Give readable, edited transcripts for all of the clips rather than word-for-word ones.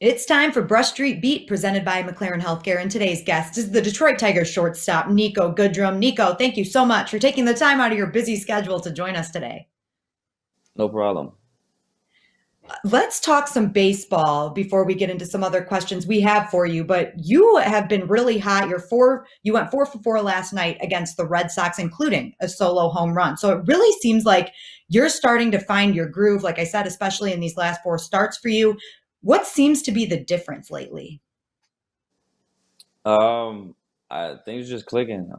It's time for Brush Street Beat, presented by McLaren Health Care, and today's guest is the Detroit Tigers shortstop, Niko Goodrum. Niko, thank you so much for taking the time out of your busy schedule to join us today. No problem. Let's talk some baseball before we get into some other questions we have for you. But you have been really hot. You went 4 for 4 last night against the Red Sox, including a solo home run. So it really seems like you're starting to find your groove. Like I said, especially in these last 4 starts for you. What seems to be the difference lately? Um, things are just clicking.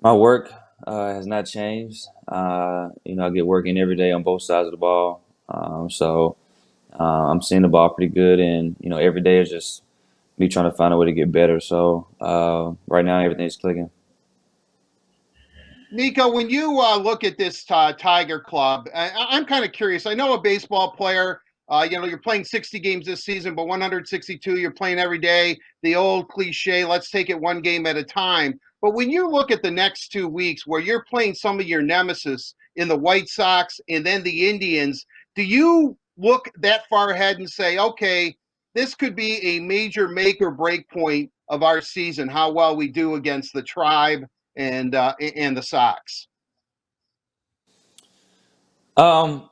My work has not changed. I get working every day on both sides of the ball. I'm seeing the ball pretty good, and every day is just me trying to find a way to get better. So right now, everything's clicking. Niko, when you look at this Tiger Club, I'm kind of curious. I know a baseball player, you're playing 60 games this season, but 162, you're playing every day. The old cliche, let's take it one game at a time. But when you look at the next 2 weeks where you're playing some of your nemesis in the White Sox and then the Indians, do you look that far ahead and say, okay, this could be a major make or break point of our season, how well we do against the Tribe and the Sox? Um,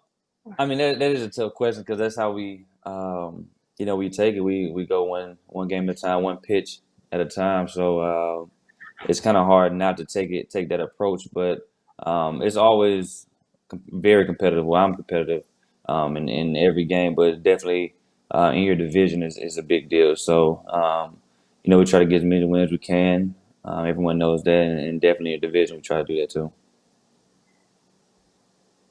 I mean that is a tough question because that's how we take it. We go one game at a time, one pitch at a time. So it's kind of hard not to take that approach, but it's always very competitive. Well, I'm competitive in every game, but definitely in your division is a big deal. So we try to get as many wins as we can. Everyone knows that, and definitely in your division, we try to do that too.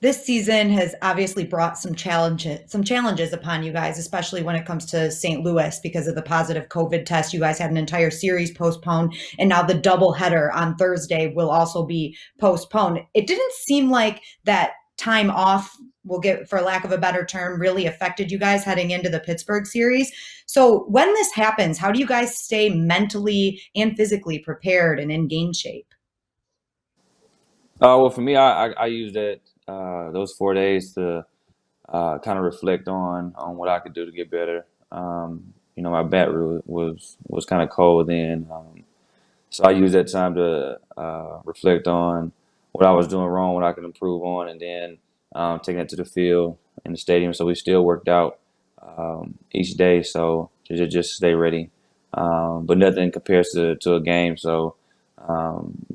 This season has obviously brought some challenges upon you guys, especially when it comes to St. Louis because of the positive COVID test. You guys had an entire series postponed, and now the doubleheader on Thursday will also be postponed. It didn't seem like that time off, we'll get for lack of a better term, really affected you guys heading into the Pittsburgh series. So when this happens, how do you guys stay mentally and physically prepared and in game shape? Well, for me, I use that those 4 days to kind of reflect on what I could do to get better. My bat was kind of cold then, so I used that time to reflect on what I was doing wrong, what I could improve on, and then taking it to the field in the stadium. So we still worked out each day, so to just stay ready. But nothing compares to a game. So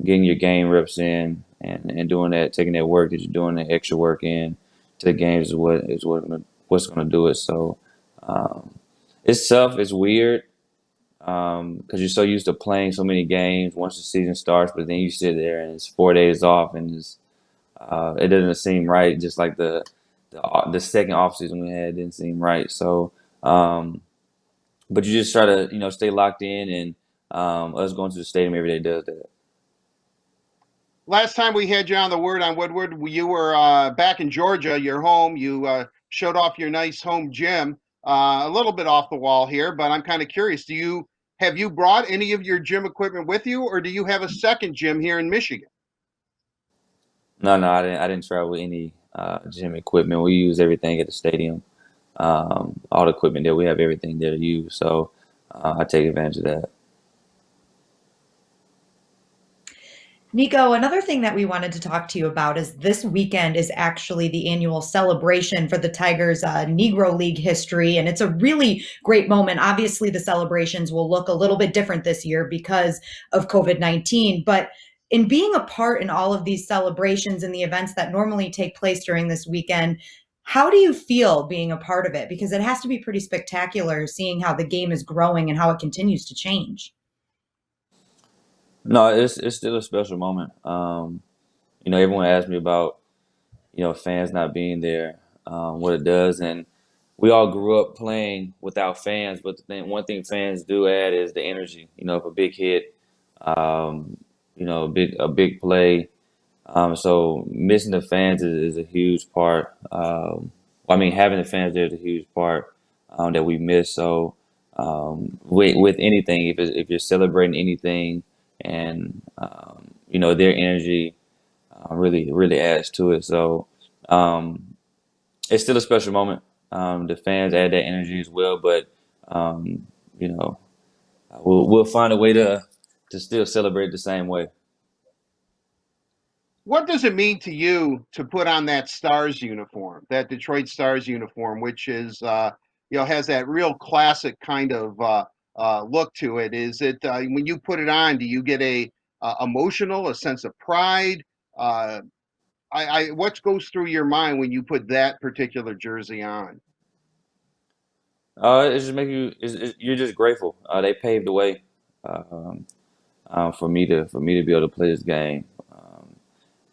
getting your game reps in and doing that, taking that work that you're doing, the extra work in to the games what's gonna do it. So um, it's tough. It's weird because you're so used to playing so many games once the season starts, but then you sit there and it's 4 days off, and it doesn't seem right. Just like the second off season we had didn't seem right. So, but you just try to stay locked in, and us going to the stadium every day does that. Last time we had you on the word on Woodward, you were back in Georgia, your home. You showed off your nice home gym, a little bit off the wall here, but I'm kind of curious. Have you brought any of your gym equipment with you, or do you have a second gym here in Michigan? No, no, I didn't travel with any gym equipment. We use everything at the stadium. All the equipment there, we have everything there to use. So I take advantage of that. Niko, another thing that we wanted to talk to you about is this weekend is actually the annual celebration for the Tigers' Negro League history, and it's a really great moment. Obviously, the celebrations will look a little bit different this year because of COVID-19, but in being a part in all of these celebrations and the events that normally take place during this weekend, how do you feel being a part of it? Because it has to be pretty spectacular seeing how the game is growing and how it continues to change. No, it's still a special moment. Everyone asks me about fans not being there, what it does, and we all grew up playing without fans. But one thing fans do add is the energy. If a big hit, um, a big play. So missing the fans is a huge part. I mean, having the fans there is a huge part that we miss. So with anything, if you're celebrating anything, and their energy really really adds to it. So um, it's still a special moment. The fans add that energy as well, but um, you know, we'll find a way to still celebrate the same way. What does it mean to you to put on that Stars uniform, that Detroit Stars uniform, which is has that real classic kind of look to it? Is it when you put it on, do you get a emotional, a sense of pride? Uh, what goes through your mind when you put that particular jersey on? It just make you you're just grateful. They paved the way um, for me to be able to play this game.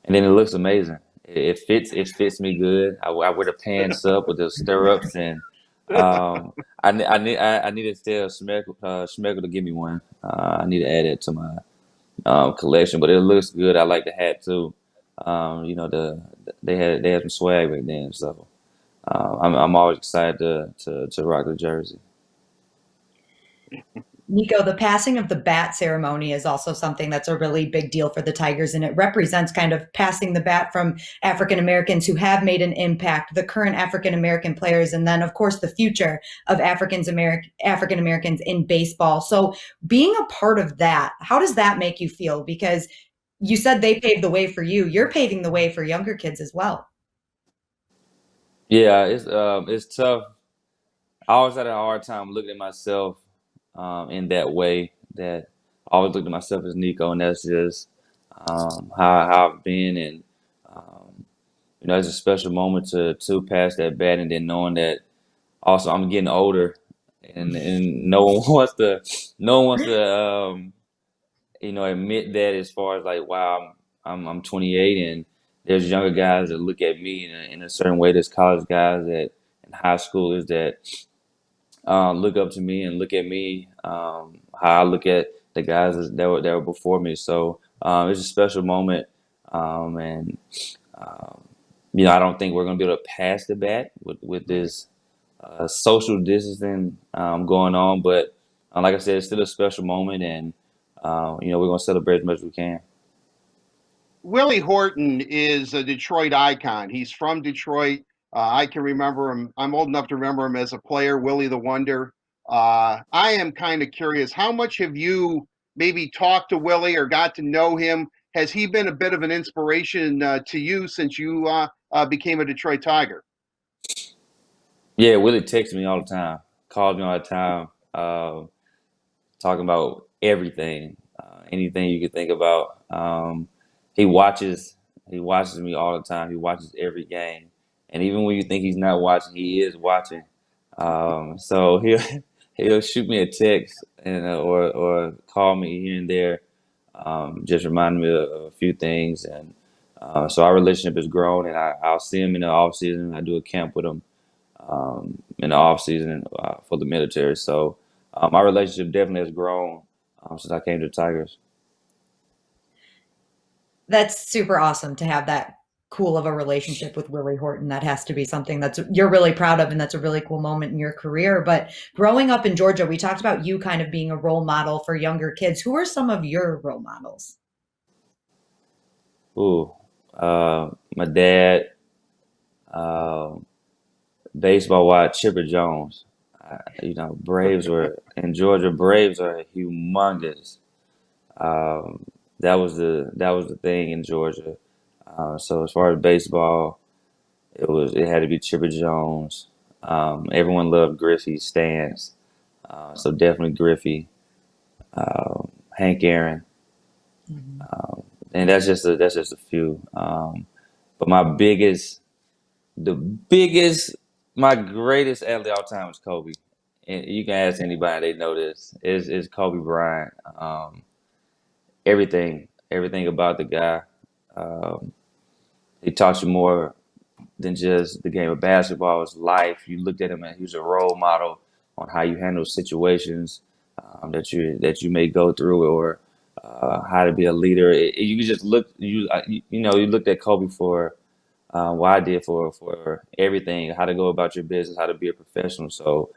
And then it looks amazing. It fits me good. I wear the pants up with the stirrups, and um, I need to tell Schmegel to give me one. I need to add it to my collection, but it looks good. I like the hat too. They had some swag back then, so I'm always excited to rock the jersey. Niko, the passing of the bat ceremony is also something that's a really big deal for the Tigers, and it represents kind of passing the bat from African Americans who have made an impact, the current African American players, and then, of course, the future of African Americans in baseball. So, being a part of that, how does that make you feel? Because you said they paved the way for you. You're paving the way for younger kids as well. Yeah, it's tough. I always had a hard time looking at myself in that way. That I always looked at myself as Nico, and that's just how I've been. And it's a special moment to pass that bat, and then knowing that also I'm getting older, and no one wants to admit that as far as like wow I'm 28 and there's younger guys that look at me in a certain way. There's college guys that in high school is that look up to me and look at me how I look at the guys that were before me. So it's a special moment, and um, I don't think we're going to be able to pass the bat with this social distancing going on. But like I said, it's still a special moment, and we're going to celebrate as much as we can. Willie Horton is a Detroit icon. He's from Detroit. I can remember him. I'm old enough to remember him as a player, Willie the Wonder. I am kind of curious. How much have you maybe talked to Willie or got to know him? Has he been a bit of an inspiration to you since you became a Detroit Tiger? Yeah, Willie texts me all the time, calls me all the time, talking about everything, anything you could think about. He watches, he watches me all the time. He watches every game, and even when you think he's not watching, he is watching. So he'll shoot me a text and or call me here and there, just remind me of a few things, and so our relationship has grown. And I'll see him in the off season. I do a camp with him in the off season for the military. So my relationship definitely has grown since I came to the Tigers. That's super awesome to have that cool of a relationship with Willie Horton. That has to be something that's you're really proud of, and that's a really cool moment in your career. But growing up in Georgia, we talked about you kind of being a role model for younger kids. Who are some of your role models? Ooh, my dad, uh, baseball wise, Chipper Jones. Braves were in Georgia. Braves are humongous. Um, that was the thing in Georgia. So as far as baseball, it had to be Chipper Jones. Everyone loved Griffey's stance, so definitely Griffey, Hank Aaron, Mhm. and that's just a few. But the biggest, my greatest athlete of all time is Kobe. And you can ask anybody, they know this. Is Kobe Bryant. Everything about the guy. Um, he taught you more than just the game of basketball. His life. You looked at him and he was a role model on how you handle situations that you may go through, or how to be a leader. You just you looked at Kobe for what I did for everything, how to go about your business, how to be a professional. So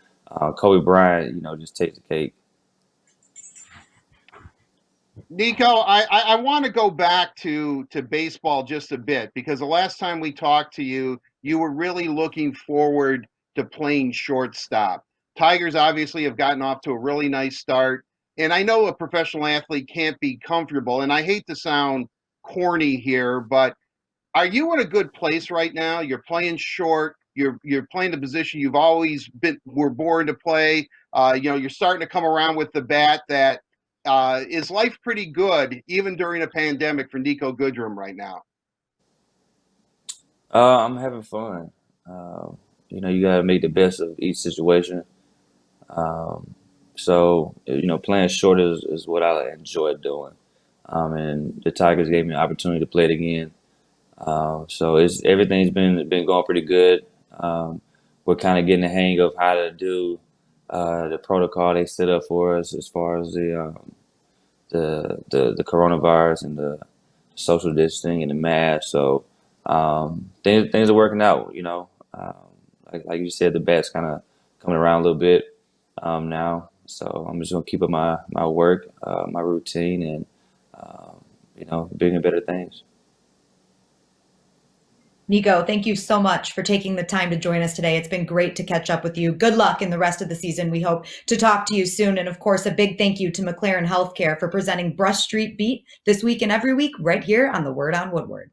Kobe Bryant, just takes the cake. Nico, I want to go back to baseball just a bit because the last time we talked to you, you were really looking forward to playing shortstop? Tigers obviously have gotten off to a really nice start. And I know a professional athlete can't be comfortable. And I hate to sound corny here, but are you in a good place right now? You're playing short. You're playing the position you've always were born to play. You're starting to come around with the bat. That is life pretty good, even during a pandemic for Niko Goodrum right now. I'm having fun. You got to make the best of each situation. Um, so, playing short is what I enjoy doing. And the Tigers gave me an opportunity to play it again. So everything's been going pretty good. We're kind of getting the hang of how to do the protocol they set up for us as far as the coronavirus and the social distancing and the mask. So things are working out. Like you said, the bat's kind of coming around a little bit now. So I'm just gonna keep up my work, my routine, and bigger and better things. Niko, thank you so much for taking the time to join us today. It's been great to catch up with you. Good luck in the rest of the season. We hope to talk to you soon. And of course, a big thank you to McLaren Health Care for presenting Brush Street Beat this week and every week right here on the Word on Woodward.